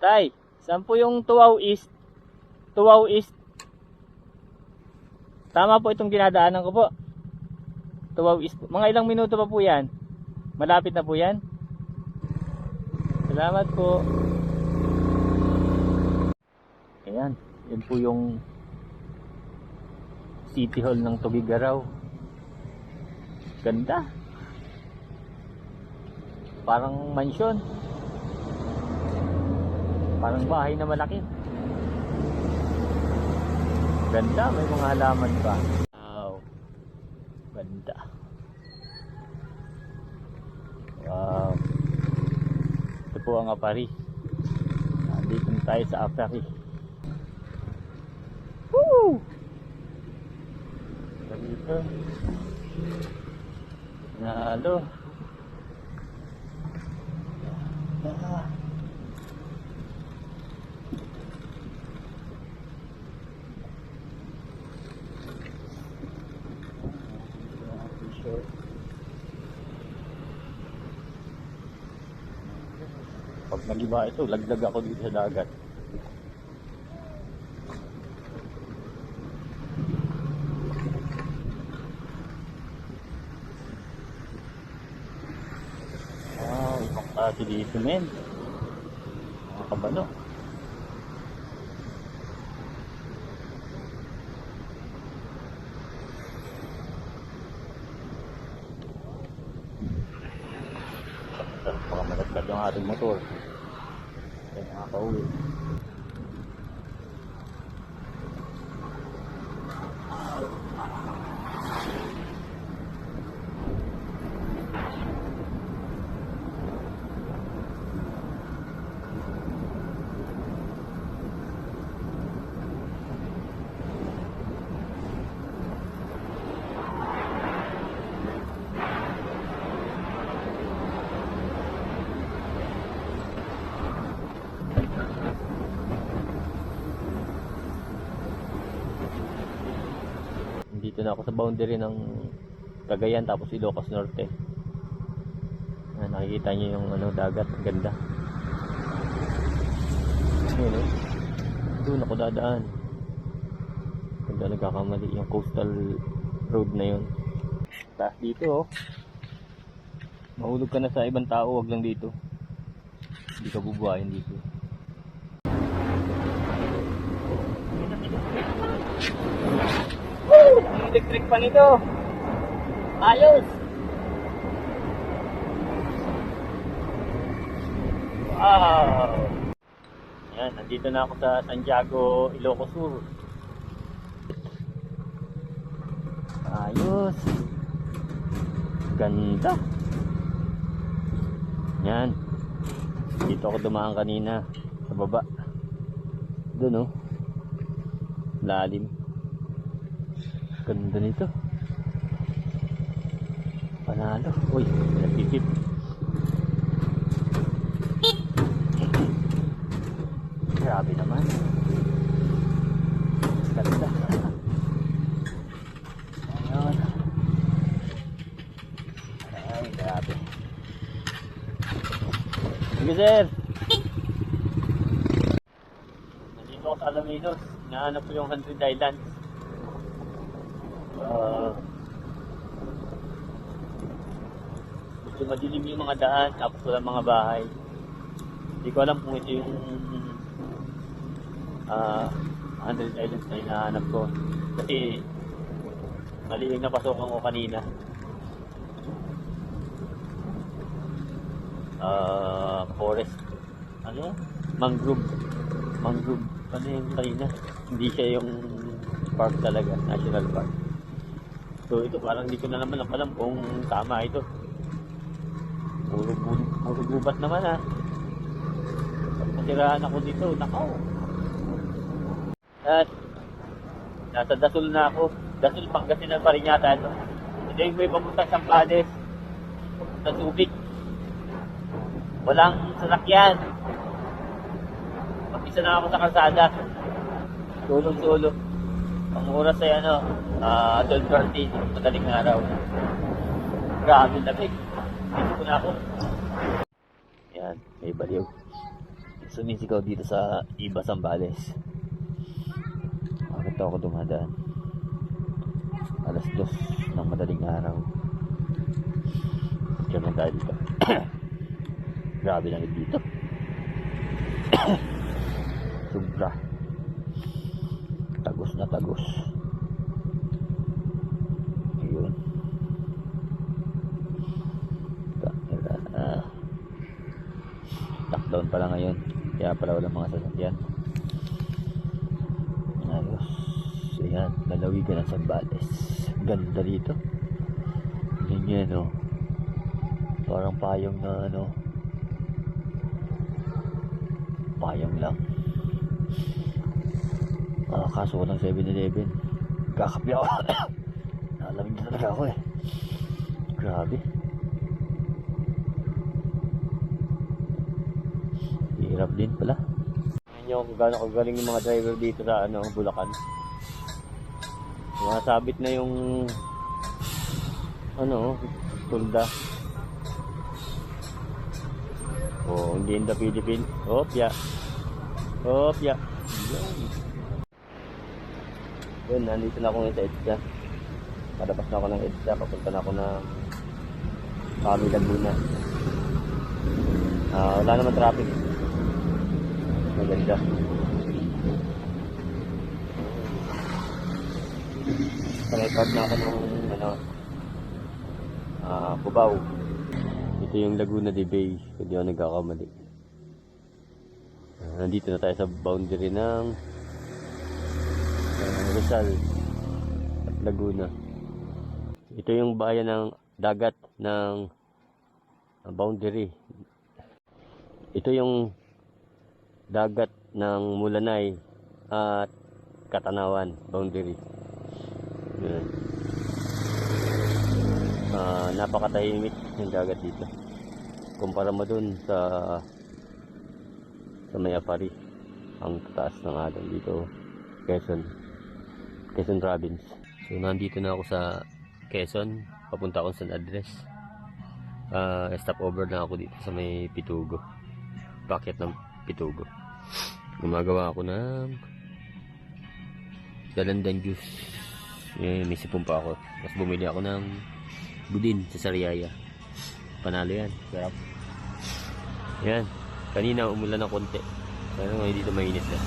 Tay, saan po yung Tuaw East? Tuaw East. Tama po itong dinadaanan ko po. Tuaw East po. Mga ilang minuto pa po yan? Malapit na po yan? Salamat po. Ayan, yun po yung City Hall ng Tugigaraw. Ganda. Parang mansyon. Parang bahay na malaki. Ganda, may mga halaman pa. Wow. Ganda. Wow. Ito po ang Apari. Nandito na tayo sa Apari. Woo! Dito. Nalo. Pag nagiba ito, laglag ako dito sa dagat. Wow, ibang klase dito, men. Mga kabalo. Baka malaglag yung ating motor. Kaya nakakauwi. Dito na ako sa boundary ng Cagayan tapos Ilocos Norte. Nakikita niyo yung dagat, ang ganda. Ayun, doon ako dadaan. Ganda, nagkakamali yung coastal road na yun. Tapos dito mahulog ka na sa ibang tao, wag lang dito. Hindi ka bubuhayin dito. Ang electric pa nito. Ayos. Wow. Ayan, nandito na ako sa Santiago, Ilocos Sur. Ayos. Ganda. Yan. Dito ako dumaan kanina sa baba. Doon lalim. Ganda nito. Panalo. Uy, nagtitip. Grabe naman. Ganda. Ayun. Ay, grabe. Sige, sir. Nandito ako sa Alaminos. Nahanap ko yung 100 Islands. Medyo madilim yung mga daan, tapos walang mga bahay. Hindi ko alam kung ito yung 100 Islands na hinahanap ko. Kasi mali yung napasokan ko kanina. Forest. Mangrove. Ano yung kanina? Hindi siya yung park talaga, national park. So ito parang hindi ko na naman alam kung tama ito. Puro gubat naman Pag nasiraan ako dito, nakaw. At nasa Dasol na ako. Dasol, Pangasinan pa rin yata ito. Hindi yung may papunta sa Sampades. Sa Subic. Walang sasakyan. Mag-isa na ako sa kalsada. Tulong-tulong. Ang oras ay 12:30, madaling araw. Grabe lamig. Dito ko na ako. Yan, may baliw. sumisigaw dito sa Iba, Zambales. Bakit ako dumadaan? Alas 2 ng madaling araw. Diyan lang tayo dito. Grabe lang dito. Sobra. Tagos na tagos. Ayun. Lockdown pala ngayon. Kaya pala walang mga sasakyan. Ayos. Ayan. Lalawigan ng Zambales. Ganda dito. Ganyan o. Parang payong na ano. Payong lang. Kaso walang 7-Eleven. Kakapi ako. Nalamig na talaga ako eh. Grabe. Hirap din pala. Ngayon nyo kung gano'n kagaling yung mga driver dito sa ano, Bulacan. Nasabit na yung ano, tulda. Oh, hindi in the Philippines. Opya. Opya. Yun, nandito na ako ngayon sa EDSA. Palabas na ako ng EDSA. Papunta na ako ng Kami Laguna. Wala naman traffic. Maganda. Record na ako ng ano, Cubao. Ito yung Laguna de Bay. Hindi ako nagkakamali. Nandito na tayo sa boundary ng Rizal at Laguna. Ito yung bayan ng dagat ng boundary. Ito yung dagat ng Mulanay at Katanawan boundary. Yan. Napakatahimik yung dagat dito. Kumpara mo dun sa may Apari. Ang taas ng alam dito, Quezon Province. So nandito na ako sa Quezon. Papunta akong San Andres. Stop over na ako dito sa may Pitugo. Packet ng Pitugo. Gumagawa ako ng dalandan juice. May sipon pa ako. Tapos bumili ako ng budin sa Sariaya. Panalo yan. Sarap. Yan. Kanina umulan ng konti. Pero ngayon dito mainit na.